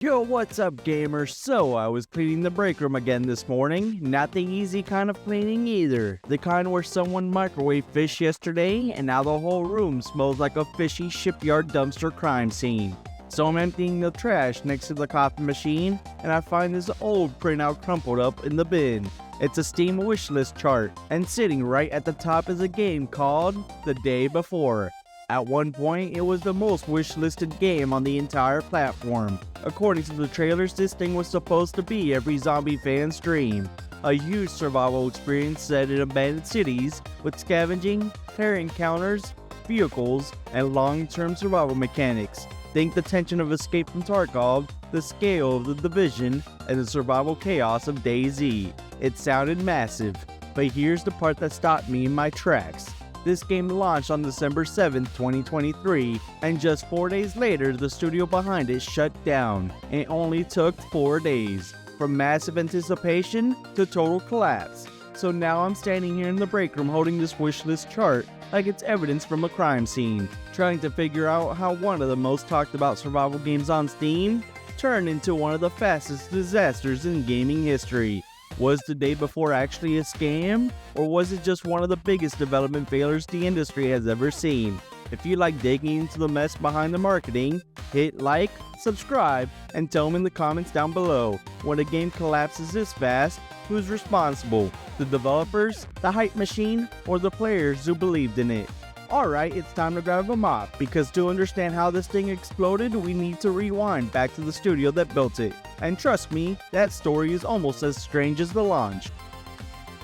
Yo, what's up, gamers? So, I was cleaning the break room again this morning. Not the easy kind of cleaning either. The kind where someone microwaved fish yesterday, and now the whole room smells like a fishy shipyard dumpster crime scene. So I'm emptying the trash next to the coffee machine, and I find this old printout crumpled up in the bin. It's a Steam wishlist chart, and sitting right at the top is a game called The Day Before. At one point, it was the most wishlisted game on the entire platform. According to the trailers, this thing was supposed to be every zombie fan's dream. A huge survival experience set in abandoned cities with scavenging, player encounters, vehicles, and long-term survival mechanics. Think the tension of Escape from Tarkov, the scale of The Division, and the survival chaos of DayZ. It sounded massive, but here's the part that stopped me in my tracks. This game launched on December 7th, 2023, and just 4 days later, the studio behind it shut down. It only took 4 days, from massive anticipation to total collapse. So now I'm standing here in the break room holding this wishlist chart like it's evidence from a crime scene, trying to figure out how one of the most talked about survival games on Steam turned into one of the fastest disasters in gaming history. Was The Day Before actually a scam, or was it just one of the biggest development failures the industry has ever seen? If you like digging into the mess behind the marketing, hit like, subscribe, and tell me in the comments down below. When a game collapses this fast, who's responsible? The developers, the hype machine, or the players who believed in it? Alright, it's time to grab a mop, because to understand how this thing exploded, we need to rewind back to the studio that built it. And trust me, that story is almost as strange as the launch.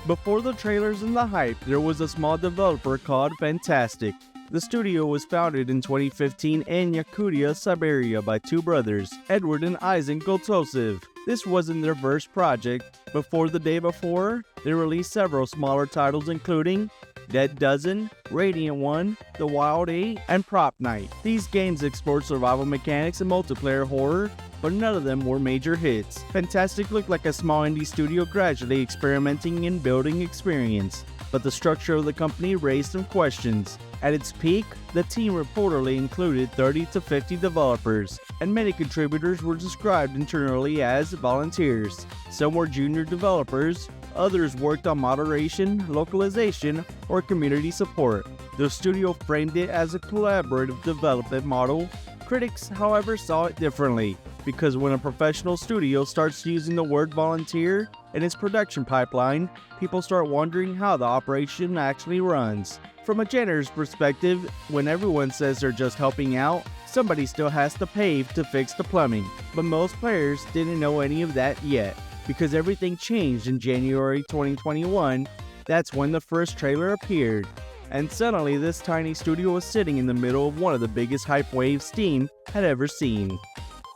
Before the trailers and the hype, there was a small developer called Fantastic. The studio was founded in 2015 in Yakutia, Siberia by two brothers, Edward and Isaac Goltosov. This wasn't their first project. Before The Day Before, they released several smaller titles including Dead Dozen, Radiant One, The Wild 8, and Prop Night. These games explored survival mechanics and multiplayer horror, but none of them were major hits. Fantastic looked like a small indie studio gradually experimenting in building experience, but the structure of the company raised some questions. At its peak, the team reportedly included 30 to 50 developers, and many contributors were described internally as volunteers. Some were junior developers, others worked on moderation, localization, or community support. The studio framed it as a collaborative development model. Critics, however, saw it differently, because when a professional studio starts using the word volunteer in its production pipeline, people start wondering how the operation actually runs. From a janitor's perspective, when everyone says they're just helping out, somebody still has to pay to fix the plumbing. But most players didn't know any of that yet, because everything changed in January 2021. That's when the first trailer appeared. And suddenly this tiny studio was sitting in the middle of one of the biggest hype waves Steam had ever seen.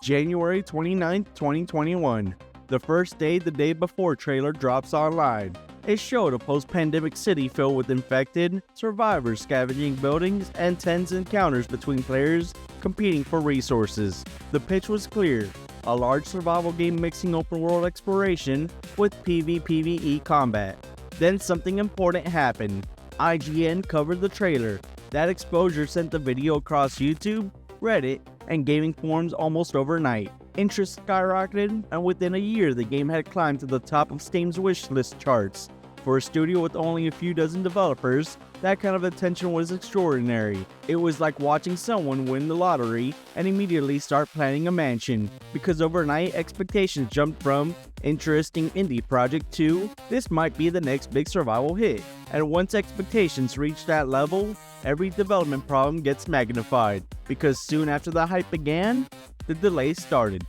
January 29th, 2021. The first day The Day Before trailer drops online. It showed a post-pandemic city filled with infected, survivors scavenging buildings, and tense encounters between players competing for resources. The pitch was clear. A large survival game mixing open-world exploration with PvPvE combat. Then something important happened. IGN covered the trailer. That exposure sent the video across YouTube, Reddit, and gaming forums almost overnight. Interest skyrocketed, and within a year the game had climbed to the top of Steam's wishlist charts. For a studio with only a few dozen developers, that kind of attention was extraordinary. It was like watching someone win the lottery and immediately start planning a mansion, because overnight expectations jumped from interesting indie project to this might be the next big survival hit. And once expectations reach that level, every development problem gets magnified, because soon after the hype began, the delay started.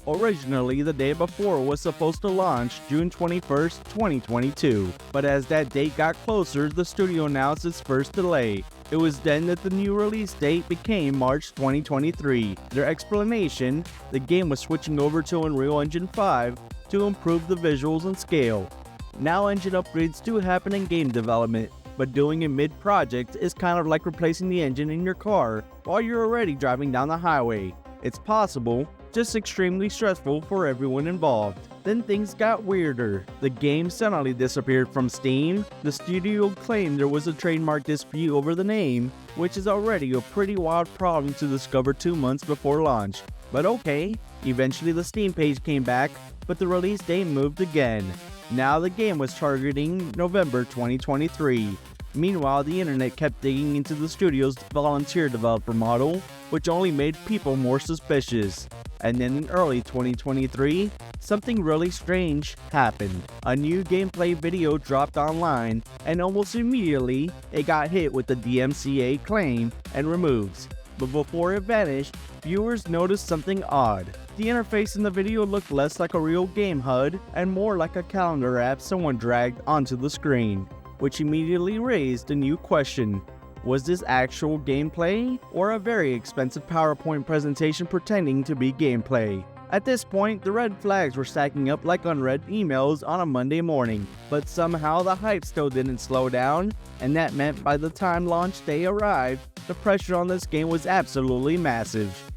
Originally, The Day Before was supposed to launch June 21st, 2022, but as that date got closer, the studio announced its first delay. It was then that the new release date became March 2023. Their explanation: the game was switching over to Unreal Engine 5 to improve the visuals and scale. Now engine upgrades do happen in game development, but doing it mid-project is kind of like replacing the engine in your car while you're already driving down the highway. It's possible, just extremely stressful for everyone involved. Then things got weirder. The game suddenly disappeared from Steam. The studio claimed there was a trademark dispute over the name, which is already a pretty wild problem to discover 2 months before launch. But okay, Eventually the Steam page came back, but the release date moved again. Now the game was targeting November 2023. Meanwhile, the internet kept digging into the studio's volunteer developer model, which only made people more suspicious. And then in early 2023, something really strange happened. A new gameplay video dropped online, and almost immediately, it got hit with the DMCA claim and removes. But before it vanished, viewers noticed something odd. The interface in the video looked less like a real game HUD and more like a calendar app someone dragged onto the screen, which immediately raised a new question. Was this actual gameplay, or a very expensive PowerPoint presentation pretending to be gameplay? At this point, the red flags were stacking up like unread emails on a Monday morning, but somehow the hype still didn't slow down, and that meant by the time launch day arrived, the pressure on this game was absolutely massive.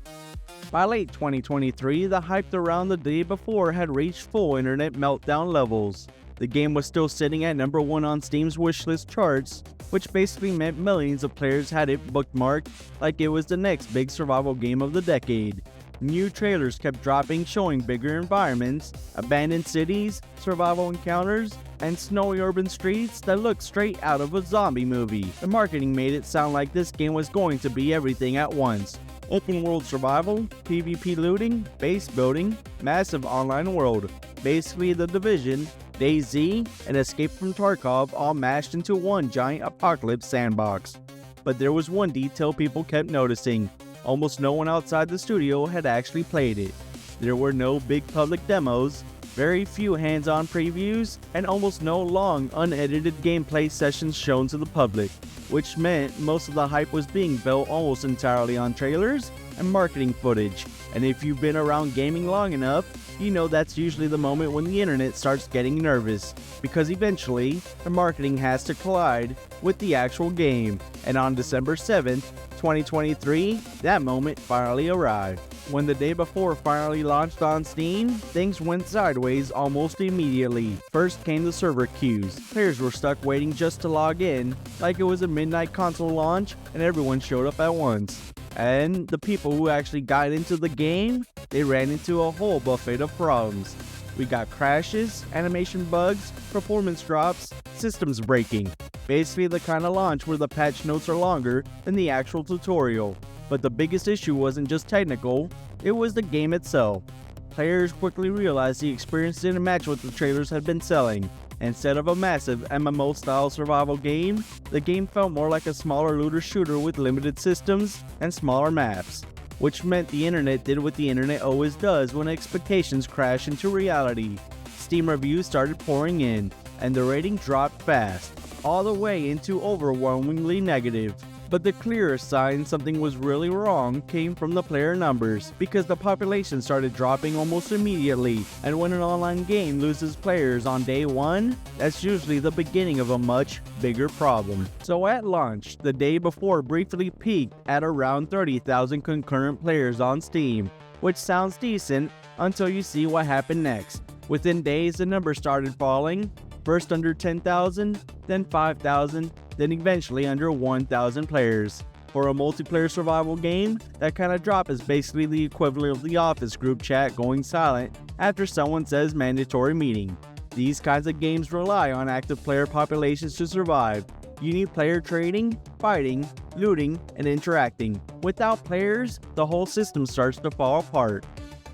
By late 2023, the hype around the day before had reached full internet meltdown levels. The game was still sitting at number 1 on Steam's wishlist charts, which basically meant millions of players had it bookmarked like it was the next big survival game of the decade. New trailers kept dropping showing bigger environments, abandoned cities, survival encounters, and snowy urban streets that looked straight out of a zombie movie. The marketing made it sound like this game was going to be everything at once. Open world survival, PvP looting, base building, massive online world. Basically The Division, DayZ, and Escape from Tarkov all mashed into one giant apocalypse sandbox. But there was one detail people kept noticing. Almost no one outside the studio had actually played it. There were no big public demos, very few hands-on previews, and almost no long, unedited gameplay sessions shown to the public, which meant most of the hype was being built almost entirely on trailers and marketing footage. And if you've been around gaming long enough, you know that's usually the moment when the internet starts getting nervous, because eventually, the marketing has to collide with the actual game. And on December 7th, 2023, that moment finally arrived. When the day before finally launched on Steam, things went sideways almost immediately. First came the server queues. Players were stuck waiting just to log in, like it was a midnight console launch and everyone showed up at once. And the people who actually got into the game, they ran into a whole buffet of problems. We got crashes, animation bugs, performance drops, systems breaking. Basically the kind of launch where the patch notes are longer than the actual tutorial. But the biggest issue wasn't just technical, it was the game itself. Players quickly realized the experience didn't match what the trailers had been selling. Instead of a massive MMO-style survival game, the game felt more like a smaller looter shooter with limited systems and smaller maps, which meant the internet did what the internet always does when expectations crash into reality. Steam reviews started pouring in, and the rating dropped fast, all the way into overwhelmingly negative. But the clearest sign something was really wrong came from the player numbers, because the population started dropping almost immediately, and when an online game loses players on day 1, that's usually the beginning of a much bigger problem. So at launch, the day before briefly peaked at around 30,000 concurrent players on Steam, which sounds decent until you see what happened next. Within days, the number started falling, first under 10,000, then 5,000, then eventually under 1,000 players. For a multiplayer survival game, that kind of drop is basically the equivalent of the Office group chat going silent after someone says mandatory meeting. These kinds of games rely on active player populations to survive. You need player trading, fighting, looting, and interacting. Without players, the whole system starts to fall apart.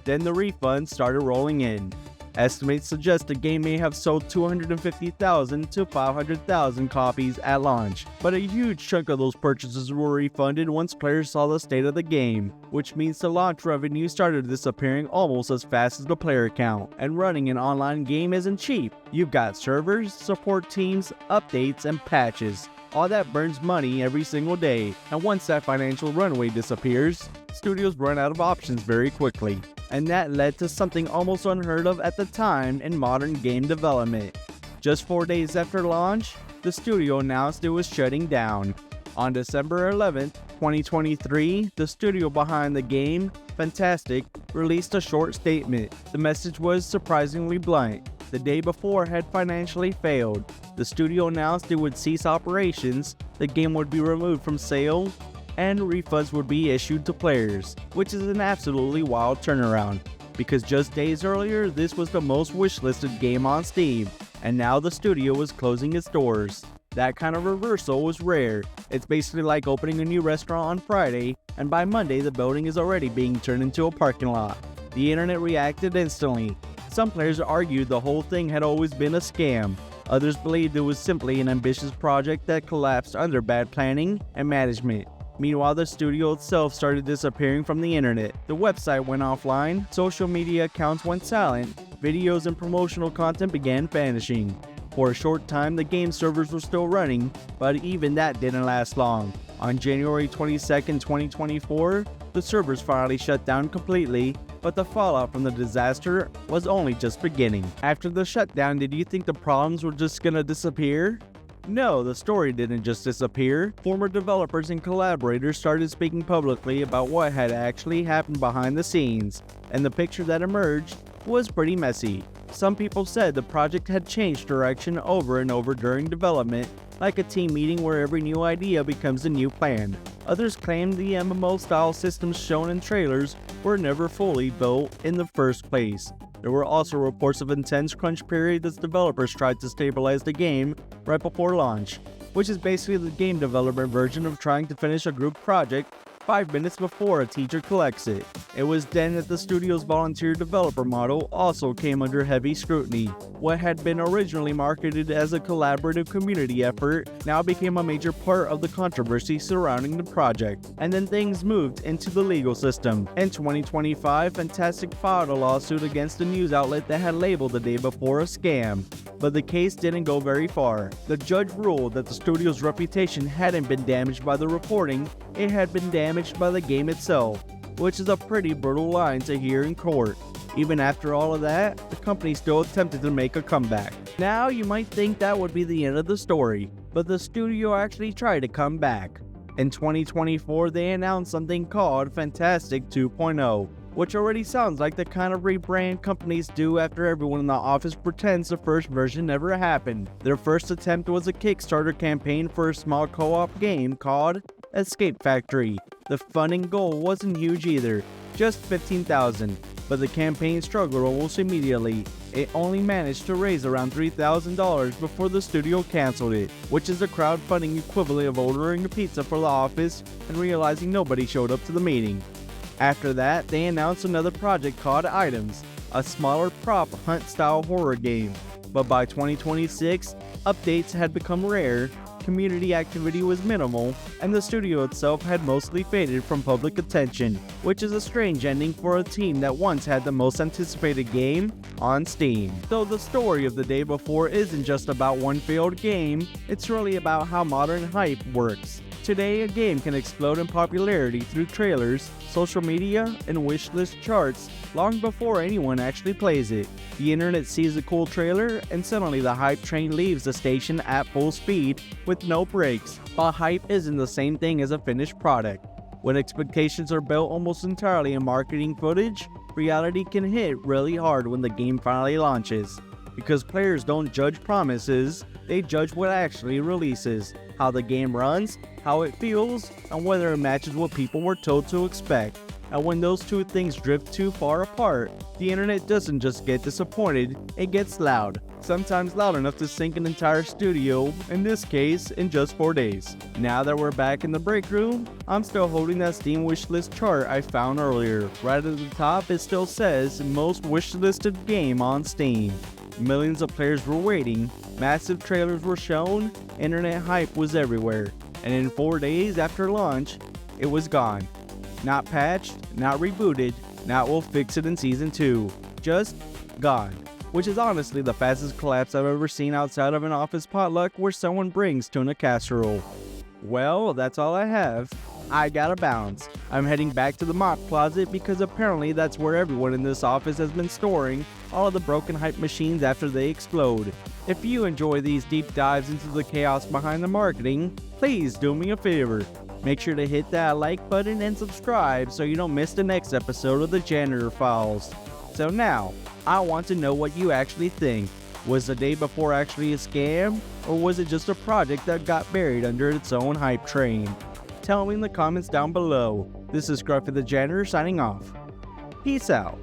Then the refunds started rolling in. Estimates suggest the game may have sold 250,000 to 500,000 copies at launch, but a huge chunk of those purchases were refunded once players saw the state of the game, which means the launch revenue started disappearing almost as fast as the player count. And running an online game isn't cheap. You've got servers, support teams, updates, and patches. All that burns money every single day, and once that financial runway disappears, studios run out of options very quickly. And that led to something almost unheard of at the time in modern game development. Just 4 days after launch, the studio announced it was shutting down. On December 11th, 2023, the studio behind the game, Fantastic, released a short statement. The message was surprisingly blunt. The day before had financially failed. The studio announced it would cease operations, the game would be removed from sale, and refunds would be issued to players, which is an absolutely wild turnaround. because just days earlier, this was the most wishlisted game on Steam, and now the studio was closing its doors. That kind of reversal was rare. It's basically like opening a new restaurant on Friday, and by Monday the building is already being turned into a parking lot. The internet reacted instantly. Some players argued the whole thing had always been a scam. Others believed it was simply an ambitious project that collapsed under bad planning and management. Meanwhile, the studio itself started disappearing from the internet. The website went offline, social media accounts went silent, videos and promotional content began vanishing. For a short time, the game servers were still running, but even that didn't last long. On January 22nd, 2024, the servers finally shut down completely, but the fallout from the disaster was only just beginning. After the shutdown, did you think the problems were just gonna disappear? No, the story didn't just disappear. Former developers and collaborators started speaking publicly about what had actually happened behind the scenes, and the picture that emerged was pretty messy. Some people said the project had changed direction over and over during development, like a team meeting where every new idea becomes a new plan. Others claimed the MMO-style systems shown in trailers were never fully built in the first place. There were also reports of intense crunch period as developers tried to stabilize the game right before launch, which is basically the game development version of trying to finish a group project 5 minutes before a teacher collects it. It was then that the studio's volunteer developer model also came under heavy scrutiny. What had been originally marketed as a collaborative community effort now became a major part of the controversy surrounding the project, and then things moved into the legal system. In 2025, Fantastic filed a lawsuit against a news outlet that had labeled the day before a scam, but the case didn't go very far. The judge ruled that the studio's reputation hadn't been damaged by the reporting, it had been damaged by the game itself, which is a pretty brutal line to hear in court. Even after all of that, the company still attempted to make a comeback. Now you might think that would be the end of the story, but the studio actually tried to come back. In 2024, they announced something called Fantastic 2.0, which already sounds like the kind of rebrand companies do after everyone in the office pretends the first version never happened. Their first attempt was a Kickstarter campaign for a small co-op game called Escape Factory. The funding goal wasn't huge either, just $15,000, but the campaign struggled almost immediately. It only managed to raise around $3,000 before the studio canceled it, which is the crowdfunding equivalent of ordering a pizza for the office and realizing nobody showed up to the meeting. After that, they announced another project called Items, a smaller prop hunt-style horror game. But by 2026, updates had become rare, community activity was minimal, and the studio itself had mostly faded from public attention, which is a strange ending for a team that once had the most anticipated game on Steam. So the story of the day before isn't just about one failed game, it's really about how modern hype works. Today, a game can explode in popularity through trailers, social media, and wishlist charts long before anyone actually plays it. The internet sees a cool trailer, and suddenly the hype train leaves the station at full speed with no brakes. But hype isn't the same thing as a finished product. When expectations are built almost entirely in marketing footage, reality can hit really hard when the game finally launches. Because players don't judge promises, they judge what actually releases, how the game runs, how it feels, and whether it matches what people were told to expect. And when those two things drift too far apart, the internet doesn't just get disappointed, it gets loud. Sometimes loud enough to sink an entire studio, in this case, in just 4 days. Now that we're back in the break room, I'm still holding that Steam wishlist chart I found earlier. Right at the top, it still says, most wishlisted game on Steam. Millions of players were waiting, massive trailers were shown, internet hype was everywhere, and in 4 days after launch, it was gone. Not patched, not rebooted, not we'll fix it in Season 2, just gone. Which is honestly the fastest collapse I've ever seen outside of an office potluck where someone brings tuna casserole. Well, that's all I have. I gotta bounce. I'm heading back to the mop closet because apparently that's where everyone in this office has been storing all of the broken hype machines after they explode. If you enjoy these deep dives into the chaos behind the marketing, please do me a favor. Make sure to hit that like button and subscribe so you don't miss the next episode of the Janitor Files. So now, I want to know what you actually think. Was the day before actually a scam, or was it just a project that got buried under its own hype train? Tell me in the comments down below. This is Scruffy the Janitor signing off. Peace out.